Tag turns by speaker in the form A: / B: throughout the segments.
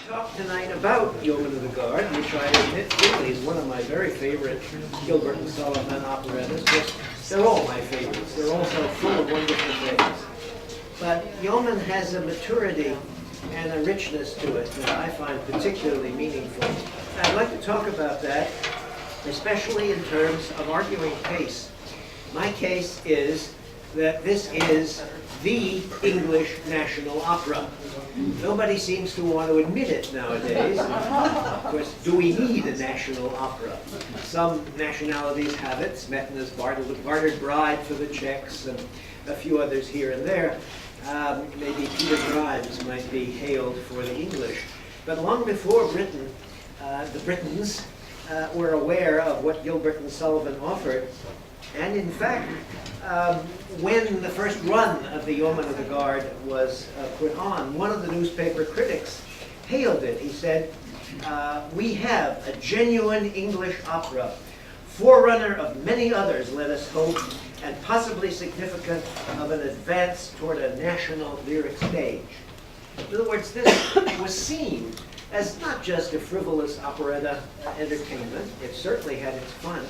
A: talk tonight about Yeomen of the Guard, which I admit really is one of my very favorite Gilbert and Sullivan operettas. They're all my favorites. They're also full of wonderful things. But Yeomen has a maturity and a richness to it that I find particularly meaningful. I'd like to talk about that, especially in terms of arguing case. My case is that this is the English national opera. Nobody seems to want to admit it nowadays. Of course, do we need a national opera? Some nationalities have it. Smetana's Bartered Bride for the Czechs, and a few others here and there. Maybe Peter Grimes might be hailed for the English. But long before Britain, the Britons were aware of what Gilbert and Sullivan offered. And in fact, when the first run of the Yeomen of the Guard was put on, one of the newspaper critics hailed it. He said, "We have a genuine English opera, forerunner of many others, let us hope, and possibly significant of an advance toward a national lyric stage." In other words, this was seen as not just a frivolous operetta entertainment. It certainly had its fun,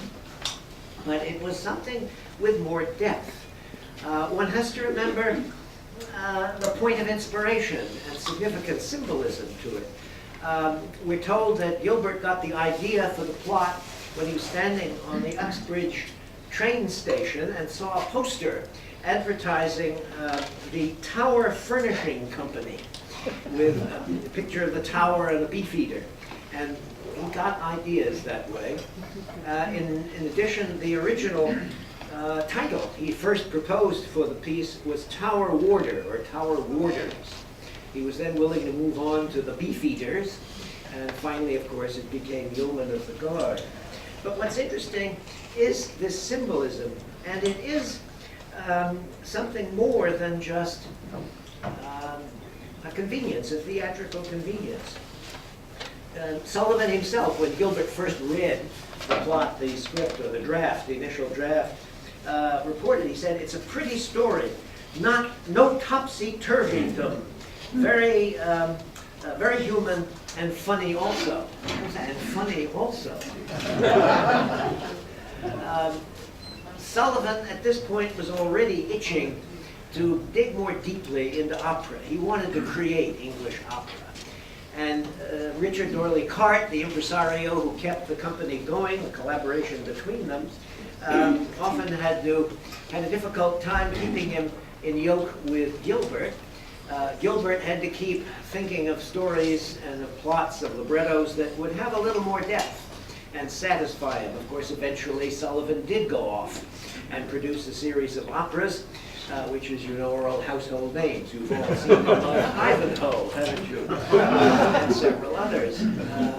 A: but it was something with more depth. One has to remember the point of inspiration and significant symbolism to it. We're told that Gilbert got the idea for the plot when he was standing on the Uxbridge train station and saw a poster advertising the Tower Furnishing Company with a picture of the tower and a beefeater. And he got ideas that way. In addition, the original title he first proposed for the piece was Tower Warder, or Tower Warders. He was then willing to move on to the Beefeaters, and finally, of course, it became Yeomen of the Guard. But what's interesting is this symbolism, and it is something more than just a convenience, a theatrical convenience. Sullivan himself, when Gilbert first read the plot, the script, or the draft, the initial draft, reported, he said, "It's a pretty story, no topsy-turvydom, very human and funny also." And funny also. Sullivan, at this point, was already itching to dig more deeply into opera. He wanted to create English opera. And Richard Dorley Cart, the impresario who kept the company going, the collaboration between them, often had a difficult time keeping him in yoke with Gilbert. Gilbert had to keep thinking of stories and of plots, of librettos that would have a little more depth and satisfy him. Of course, eventually Sullivan did go off and produce a series of operas, which, as you know, are all household names. You've all seen them on Ivanhoe, haven't you? And several others.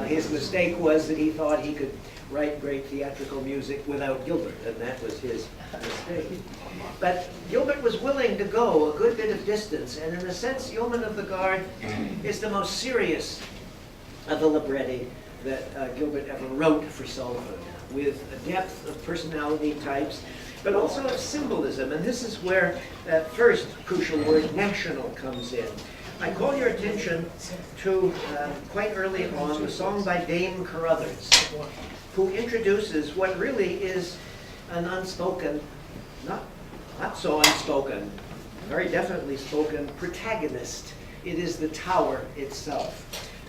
A: His mistake was that he thought he could write great theatrical music without Gilbert, and that was his mistake. But Gilbert was willing to go a good bit of distance, and in a sense, Yeomen of the Guard is the most serious of the libretti that Gilbert ever wrote for Sullivan, with a depth of personality types, but also of symbolism. And this is where that first crucial word, national, comes in. I call your attention to, quite early on, the song by Dame Carruthers, who introduces what really is an unspoken, not so unspoken, very definitely spoken protagonist. It is the tower itself.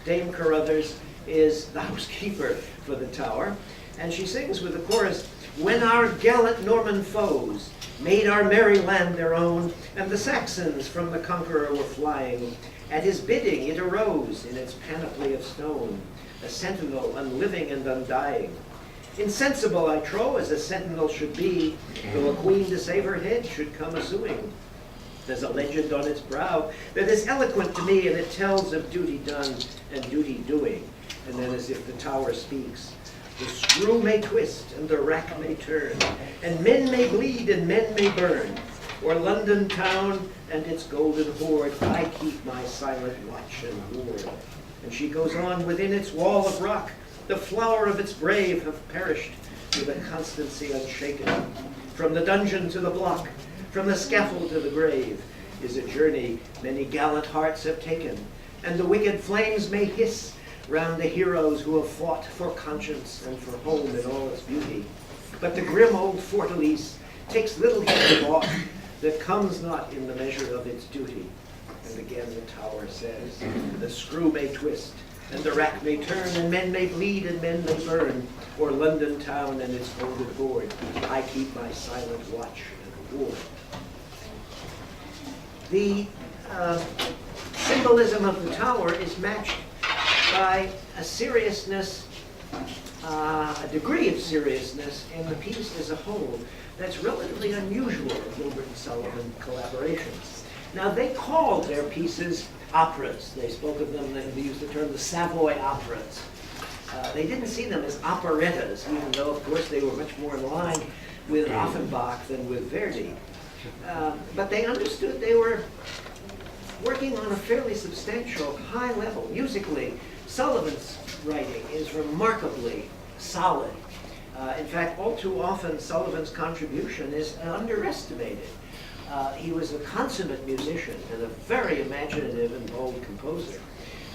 A: Dame Carruthers is the housekeeper for the tower, and she sings with the chorus, "When our gallant Norman foes made our merry land their own, and the Saxons from the conqueror were flying, at his bidding it arose in its panoply of stone, a sentinel unliving and undying. Insensible, I trow, as a sentinel should be, though a queen to save her head should come a-suing. There's a legend on its brow that is eloquent to me, and it tells of duty done and duty doing." And then, as if the tower speaks, "The screw may twist and the rack may turn, and men may bleed and men may burn. O'er London town and its golden hoard, I keep my silent watch and ward." And she goes on, "Within its wall of rock, the flower of its brave have perished with a constancy unshaken. From the dungeon to the block, from the scaffold to the grave, is a journey many gallant hearts have taken. and the wicked flames may hiss round the heroes who have fought for conscience and for home in all its beauty. But the grim old fortalice takes little heed of aught that comes not in the measure of its duty. And again the tower says, the screw may twist, and the rack may turn, and men may bleed, and men may burn, o'er London town and its folded board. I keep my silent watch and ward. The symbolism of the tower is matched by a seriousness, a degree of seriousness in the piece as a whole that's relatively unusual in Gilbert and Sullivan collaborations. Now, they called their pieces operas. They spoke of them, they used the term the Savoy operas. They didn't see them as operettas, even though, of course, they were much more in line with Offenbach than with Verdi. But they understood they were working on a fairly substantial high level. Musically, Sullivan's writing is remarkably solid. In fact, all too often, Sullivan's contribution is underestimated. He was a consummate musician and a very imaginative and bold composer.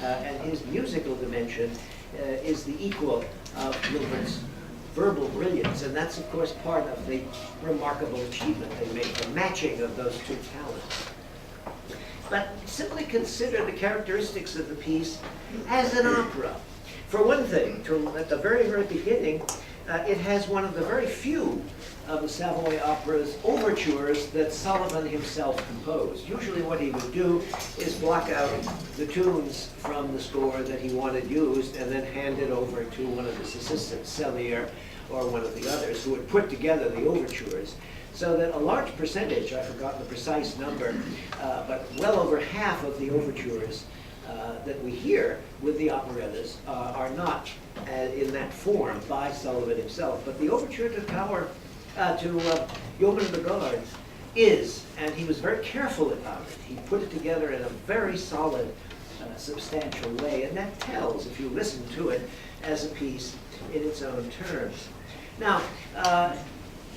A: And his musical dimension is the equal of Gilbert's verbal brilliance. And that's, of course, part of the remarkable achievement they made, the matching of those two talents. But simply consider the characteristics of the piece as an opera. For one thing, at the very, very beginning, it has one of the very few of the Savoy opera's overtures that Sullivan himself composed. Usually what he would do is block out the tunes from the score that he wanted used and then hand it over to one of his assistants, Cellier or one of the others, who would put together the overtures. So that a large percentage, I've forgotten the precise number, but well over half of the overtures that we hear with the operettas are not in that form by Sullivan himself. But the overture to Yeomen of the Guards is, and he was very careful about it. He put it together in a very solid, substantial way, and that tells, if you listen to it as a piece in its own terms. Now,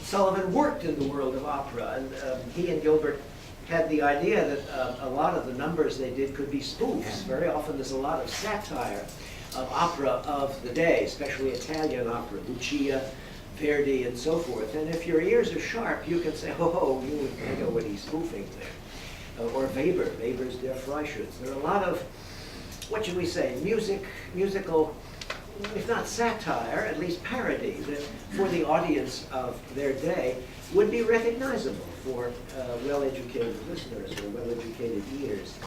A: Sullivan worked in the world of opera, and he and Gilbert had the idea that a lot of the numbers they did could be spoofs. Very often there's a lot of satire of opera of the day, especially Italian opera, Lucia, Verdi, and so forth. And if your ears are sharp, you can say, oh, you know what he's spoofing there. Or Weber's Der Freischütz. There are a lot of, what should we say, musical, if not satire, at least parody, that for the audience of their day would be recognizable for well-educated listeners or well-educated ears.